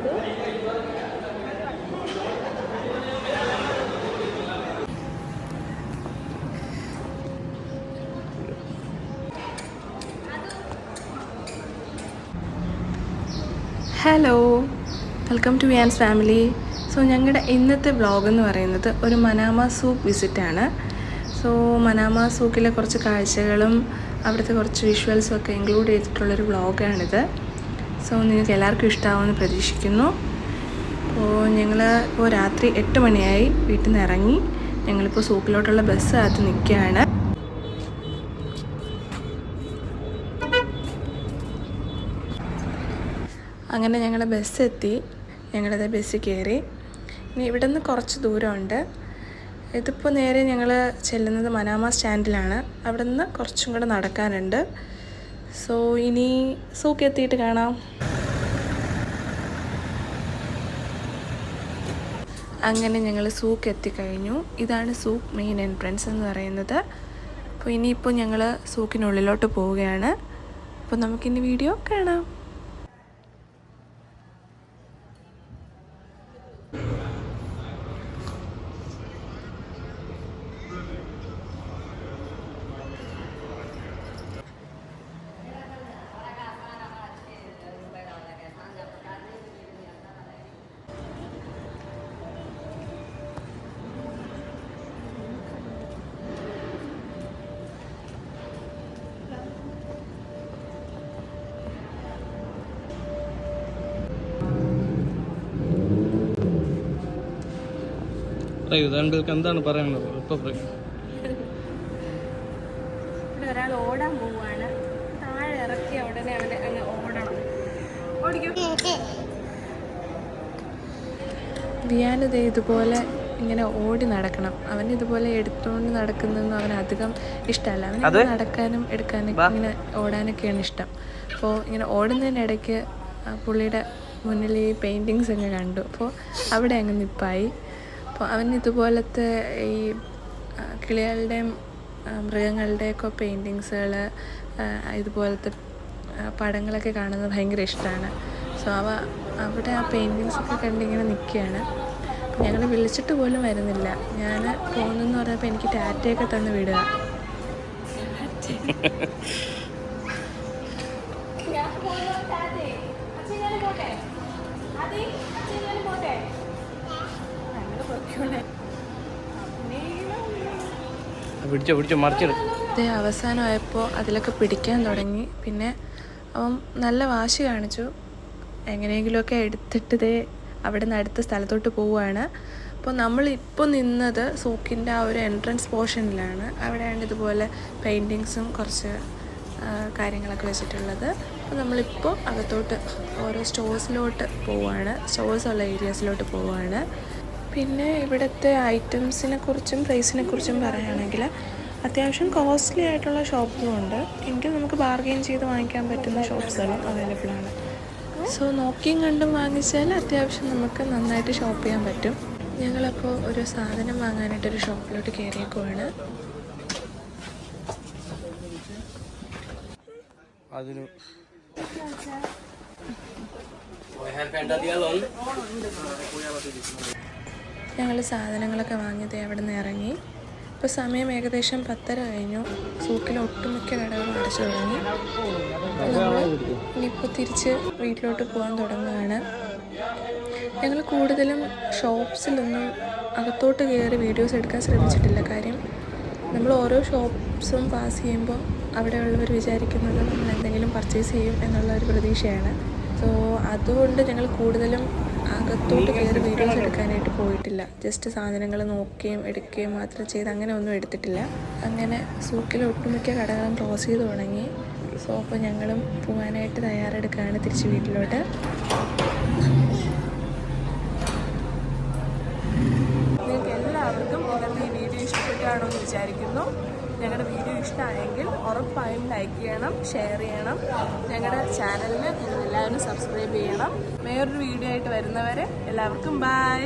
പോകുന്നത്. Hello, welcome to വിയാൻസ് family. So ഞങ്ങളുടെ ഇന്നത്തെ വ്ളോഗ് എന്ന് പറയുന്നത് ഒരു മനാമ സൂക്ക് വിസിറ്റാണ്. സോ മനാമ സൂക്കിലെ കുറച്ച് കാഴ്ചകളും അവിടുത്തെ കുറച്ച് വിഷ്വൽസും ഒക്കെ ഇൻക്ലൂഡ് ചെയ്തിട്ടുള്ളൊരു വ്ളോഗാണിത്. സോ നിങ്ങൾക്ക് എല്ലാവർക്കും ഇഷ്ടമാവുമെന്ന് പ്രതീക്ഷിക്കുന്നു. ഇപ്പോൾ രാത്രി 8 മണിയായി വീട്ടിൽ നിന്ന് ഇറങ്ങി. ഞങ്ങളിപ്പോൾ സൂക്കിലോട്ടുള്ള ബസ് അകത്ത് നിൽക്കുകയാണ്. അങ്ങനെ ഞങ്ങളുടെ ബസ്സെത്തി. ഞങ്ങളത് ബസ്സിൽ കയറി. ഇനി ഇവിടെ നിന്ന് കുറച്ച് ദൂരമുണ്ട്. ഇതിപ്പോൾ നേരെ ഞങ്ങൾ ചെല്ലുന്നത് മനാമ സ്റ്റാൻഡിലാണ്. അവിടെ നിന്ന് കുറച്ചും കൂടെ നടക്കാനുണ്ട്. സോ ഇനി സൂക്ക് എത്തിയിട്ട് കാണാം. അങ്ങനെ ഞങ്ങൾ സൂക്ക് എത്തിക്കഴിഞ്ഞു. ഇതാണ് സൂക്ക് മെയിൻ എൻട്രൻസ് എന്ന് പറയുന്നത്. അപ്പോൾ ഇനിയിപ്പോൾ ഞങ്ങൾ സൂക്കിനുള്ളിലോട്ട് പോവുകയാണ്. അപ്പോൾ നമുക്കിനി വീഡിയോ കാണാം. എന്താണ് പറയാനുള്ളത്? ഒരാൾ ഓടാൻ പോവാണ്. താഴെ ഇറക്കിയ ഉടനെ അവനെ അങ്ങ് ഓടണം. വിയാനിത് ഇതുപോലെ ഇങ്ങനെ ഓടി നടക്കണം. അവൻ ഇതുപോലെ എടുത്തുകൊണ്ട് നടക്കുന്നതൊന്നും അവന് അധികം ഇഷ്ടമല്ല. അവന് നടക്കാനും എടുക്കാനും ഇങ്ങനെ ഓടാനൊക്കെയാണ് ഇഷ്ടം. അപ്പോൾ ഇങ്ങനെ ഓടുന്നതിനിടയ്ക്ക് പുള്ളിയുടെ മുന്നിൽ ഈ പെയിൻറ്റിങ്സ് ഒക്കെ കണ്ടു. അപ്പോൾ അവിടെ അങ്ങ് നിപ്പായി. അപ്പോൾ അവൻ ഇതുപോലത്തെ ഈ കിളികളുടെയും മൃഗങ്ങളുടെയൊക്കെ പെയിൻറ്റിങ്സുകൾ, ഇതുപോലത്തെ പടങ്ങളൊക്കെ കാണുന്നത് ഭയങ്കര ഇഷ്ടമാണ്. സോ അവിടെ ആ പെയിൻറ്റിങ്സൊക്കെ കണ്ടിങ്ങനെ നിൽക്കുകയാണ്. ഞങ്ങൾ വിളിച്ചിട്ട് പോലും വരുന്നില്ല. ഞാൻ പോകുന്നെന്ന് പറഞ്ഞപ്പോൾ എനിക്ക് ടാറ്റയൊക്കെ തന്ന് വിടുക. ഇത് അവസാനമായപ്പോൾ അതിലൊക്കെ പിടിക്കാൻ തുടങ്ങി. പിന്നെ അവൻ നല്ല വാശി കാണിച്ചു. എങ്ങനെയെങ്കിലുമൊക്കെ എടുത്തിട്ട് അവിടെ നിന്ന് അടുത്ത സ്ഥലത്തോട്ട് പോവുകയാണ്. അപ്പോൾ നമ്മളിപ്പോൾ നിന്നത് സൂക്കിൻ്റെ ആ ഒരു എൻട്രൻസ് പോർഷനിലാണ്. അവിടെയാണ് ഇതുപോലെ പെയിൻറ്റിങ്സും കുറച്ച് കാര്യങ്ങളൊക്കെ വെച്ചിട്ടുള്ളത്. അപ്പോൾ നമ്മളിപ്പോൾ അകത്തോട്ട് ഓരോ സ്റ്റോഴ്സിലോട്ട് പോവുകയാണ്. സ്റ്റോഴ്സുള്ള ഏരിയാസിലോട്ട് പോവുകയാണ്. പിന്നെ ഇവിടുത്തെ ഐറ്റംസിനെ കുറിച്ചും പ്രൈസിനെ കുറിച്ചും പറയുകയാണെങ്കിൽ അത്യാവശ്യം കോസ്റ്റ്ലി ആയിട്ടുള്ള ഷോപ്പുകളും ഉണ്ട്. എങ്കിൽ നമുക്ക് ബാർഗെയിൻ ചെയ്ത് വാങ്ങിക്കാൻ പറ്റുന്ന ഷോപ്സുകളും അവൈലബിൾ ആണ്. സോ നോക്കിയും കണ്ടും വാങ്ങിച്ചാൽ അത്യാവശ്യം നമുക്ക് നന്നായിട്ട് ഷോപ്പ് ചെയ്യാൻ പറ്റും. ഞങ്ങളപ്പോൾ ഒരു സാധനം വാങ്ങാനായിട്ടൊരു ഷോപ്പിലോട്ട് കയറിയേക്കുവാണ്. ഞങ്ങൾ സാധനങ്ങളൊക്കെ വാങ്ങിയത് അവിടെ നിന്ന് ഇറങ്ങി. ഇപ്പോൾ സമയം ഏകദേശം 10:30 കഴിഞ്ഞു. സൂക്കിലെ ഒട്ടുമിക്ക കടകളും അടച്ചു തുടങ്ങി. നമ്മൾ ഇനിയിപ്പോൾ തിരിച്ച് വീട്ടിലോട്ട് പോകാൻ തുടങ്ങുകയാണ്. ഞങ്ങൾ കൂടുതലും ഷോപ്സിലൊന്നും അകത്തോട്ട് കയറി വീഡിയോസ് എടുക്കാൻ ശ്രമിച്ചിട്ടില്ല. കാര്യം നമ്മൾ ഓരോ ഷോപ്സും പാസ് ചെയ്യുമ്പോൾ അവിടെയുള്ളവർ വിചാരിക്കുന്നത് നമ്മൾ എന്തെങ്കിലും പർച്ചേസ് ചെയ്യും എന്നുള്ള ഒരു പ്രതീക്ഷയാണ്. സോ അതുകൊണ്ട് ഞങ്ങൾ കൂടുതലും അകത്തോട്ട് കയറി വീഡിയോസ് എടുക്കാനായിട്ട് പോയിട്ടില്ല. ജസ്റ്റ് സാധനങ്ങൾ നോക്കുകയും എടുക്കുകയും മാത്രം ചെയ്ത് അങ്ങനെ ഒന്നും എടുത്തിട്ടില്ല. അങ്ങനെ സൂക്കിൽ ഒട്ടുമിക്ക കടകളും ക്ലോസ് ചെയ്ത് തുടങ്ങി. സോ അപ്പോൾ ഞങ്ങളും പോകാനായിട്ട് തയ്യാറെടുക്കുകയാണ് തിരിച്ച് വീട്ടിലോട്ട്. നിങ്ങൾക്ക് എല്ലാവർക്കും ഇന്നത്തെ ഈ വീഡിയോ ഇഷ്ടപ്പെട്ടാണോ എന്ന് വിചാരിക്കുന്നു. ഞങ്ങളുടെ വീഡിയോ ഇഷ്ടമായെങ്കിൽ ഉറപ്പായും ലൈക്ക് ചെയ്യണം, ഷെയർ ചെയ്യണം. ഞങ്ങളുടെ ചാനലിന് എല്ലാവരും സബ്സ്ക്രൈബ് ചെയ്യണം. വേറൊരു വീഡിയോ ആയിട്ട് വരുന്നവരെ എല്ലാവർക്കും ബൈ.